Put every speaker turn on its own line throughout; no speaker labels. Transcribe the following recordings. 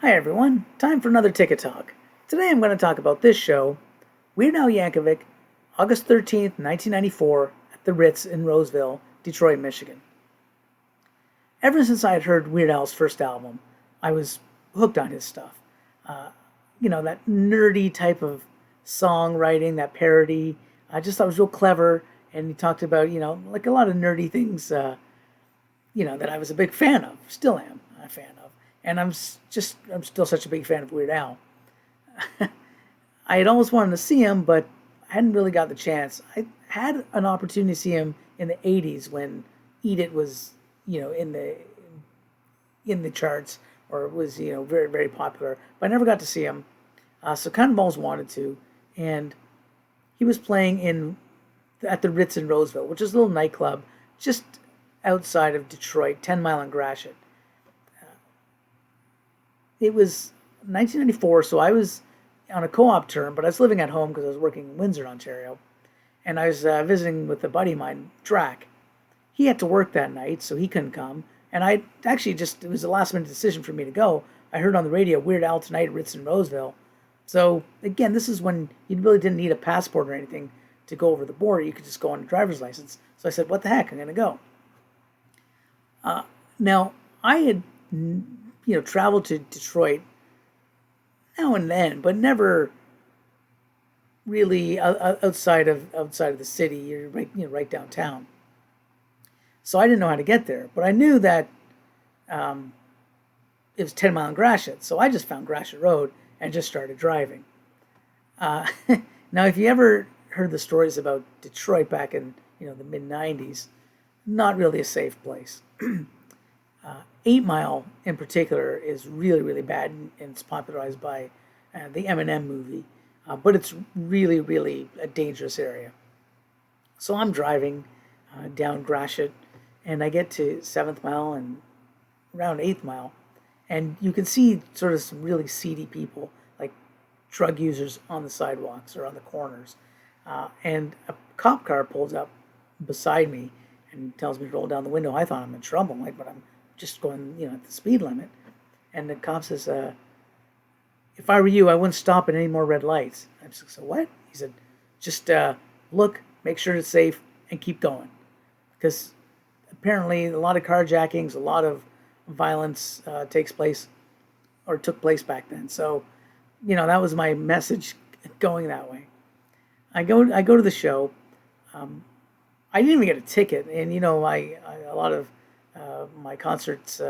Hi everyone, time for another Ticket Talk. Today I'm going to talk about this show, Weird Al Yankovic, August 13th, 1994, at the Ritz in Roseville, Detroit, Michigan. Ever since I had heard Weird Al's first album, I was hooked on his stuff. That nerdy type of songwriting, that parody. I just thought it was real clever, and he talked about, like a lot of nerdy things, that I was a big fan of, still am a fan of. And I'm still such a big fan of Weird Al. I had always wanted to see him, but I hadn't really got the chance. I had an opportunity to see him in the '80s when "Eat It" was, in the charts, or it was, very very popular. But I never got to see him. So kind of always wanted to, and he was playing at the Ritz in Roseville, which is a little nightclub just outside of Detroit, 10 Mile and Gratiot. It was 1994, so I was on a co-op term, but I was living at home because I was working in Windsor, Ontario, and I was visiting with a buddy of mine, Drac. He had to work that night, so he couldn't come, and I actually it was a last-minute decision for me to go. I heard on the radio, Weird Al tonight at Ritz in Roseville. So, again, this is when you really didn't need a passport or anything to go over the border. You could just go on a driver's license. So I said, what the heck, I'm going to go. Now, I had, traveled to Detroit now and then, but never really outside of the city. You're right downtown. So I didn't know how to get there, but I knew that it was 10 Mile and Gratiot. So I just found Gratiot Road and just started driving. Uh, Now, if you ever heard the stories about Detroit back in the mid '90s, not really a safe place. 8 Mile in particular is really really bad, and it's popularized by the Eminem movie, but it's really really a dangerous area. So I'm driving down Gratiot, and I get to 7th Mile and around 8th Mile, and you can see sort of some really seedy people, like drug users on the sidewalks or on the corners. And a cop car pulls up beside me and tells me to roll down the window. I thought I'm in trouble, but I'm just going, at the speed limit. And the cop says, if I were you, I wouldn't stop at any more red lights. I said, so what? He said, just look, make sure it's safe, and keep going. Because apparently a lot of carjackings, a lot of violence takes place or took place back then. So, that was my message going that way. I go to the show. I didn't even get a ticket, and a lot of my concerts.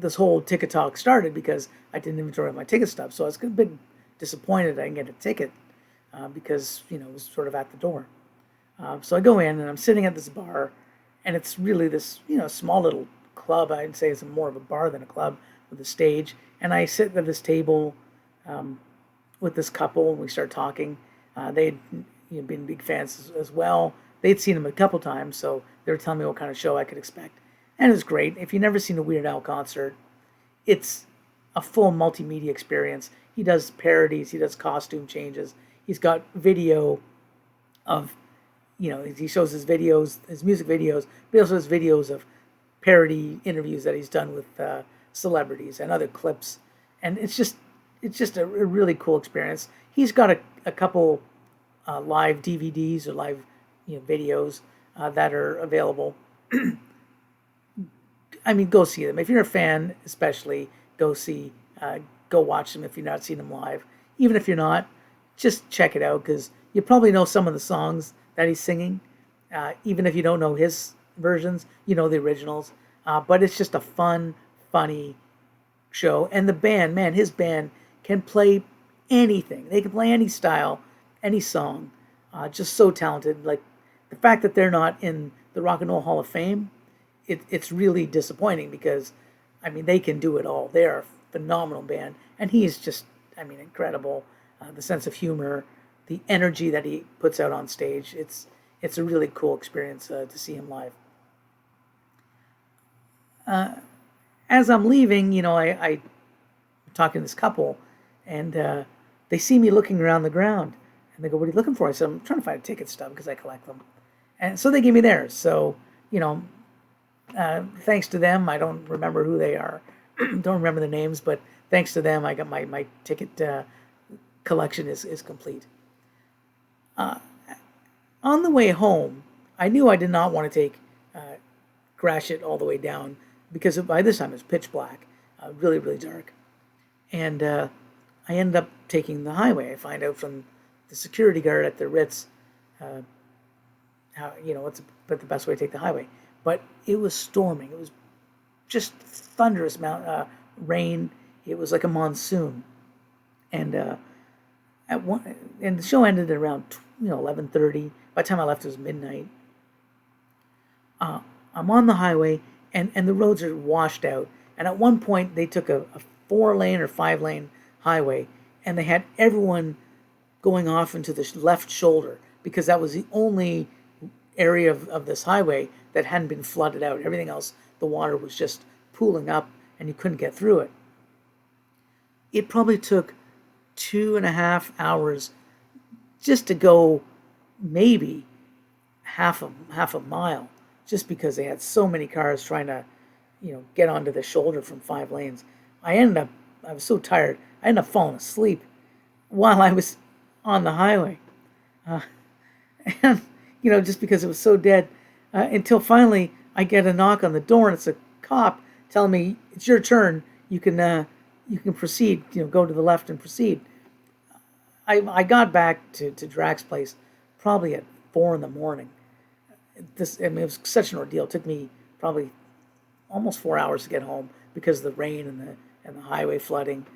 This whole ticket talk started because I didn't inventory my ticket stub, so I was a bit disappointed I didn't get a ticket because it was sort of at the door. So I go in and I'm sitting at this bar, and it's really this small little club. I'd say it's more of a bar than a club with a stage, and I sit at this table with this couple, and we start talking. They'd been big fans as well. They'd seen him a couple times, so they were telling me what kind of show I could expect. And it was great. If you've never seen a Weird Al concert, it's a full multimedia experience. He does parodies, he does costume changes. He's got video of, he shows his videos, his music videos, but he also has videos of parody interviews that he's done with celebrities and other clips. And it's just a really cool experience. He's got a couple live DVDs or live videos that are available. I mean, go see them if you're a fan. Especially go watch them if you've not seen them live. Even if you're not, just check it out because you probably know some of the songs that he's singing. Even if you don't know his versions, you know the originals. But it's just a fun, funny show. And the band, man, his band can play anything. They can play any style, any song. Just so talented. Like the fact that they're not in the Rock and Roll Hall of Fame, it's really disappointing because, they can do it all. They are a phenomenal band, and he's just, incredible. The sense of humor, the energy that he puts out on stage. It's a really cool experience to see him live. As I'm leaving, I'm talking to this couple, and they see me looking around the ground, and they go, "What are you looking for?" I said, "I'm trying to find a ticket stub because I collect them," and so they give me theirs. So thanks to them, I don't remember who they are, Don't remember the names, but thanks to them, I got my ticket collection is complete. On the way home, I knew I did not want to take Gratiot all the way down because by this time it was pitch black, really, really dark. And I ended up taking the highway. I find out from the security guard at the Ritz how, what's the best way to take the highway. But it was storming. It was just thunderous rain. It was like a monsoon. And and the show ended at around 11:30. By the time I left, it was midnight. I'm on the highway, and the roads are washed out. And at one point, they took a 4-lane or 5-lane highway, and they had everyone going off into the left shoulder because that was the only area of this highway that hadn't been flooded out. Everything else, the water was just pooling up, and you couldn't get through it. It probably took 2.5 hours just to go maybe half a mile, just because they had so many cars trying to, get onto the shoulder from 5 lanes. I was so tired, I ended up falling asleep while I was on the highway. And, just because it was so dead, until finally I get a knock on the door, and it's a cop telling me, it's your turn, you can proceed, go to the left and proceed. I got back to Drac's place probably at 4 in the morning. It was such an ordeal. It took me probably almost 4 hours to get home because of the rain and the highway flooding.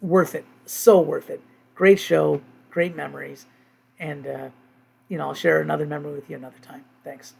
Worth it, so worth it. Great show, great memories, and I'll share another memory with you another time. Thanks.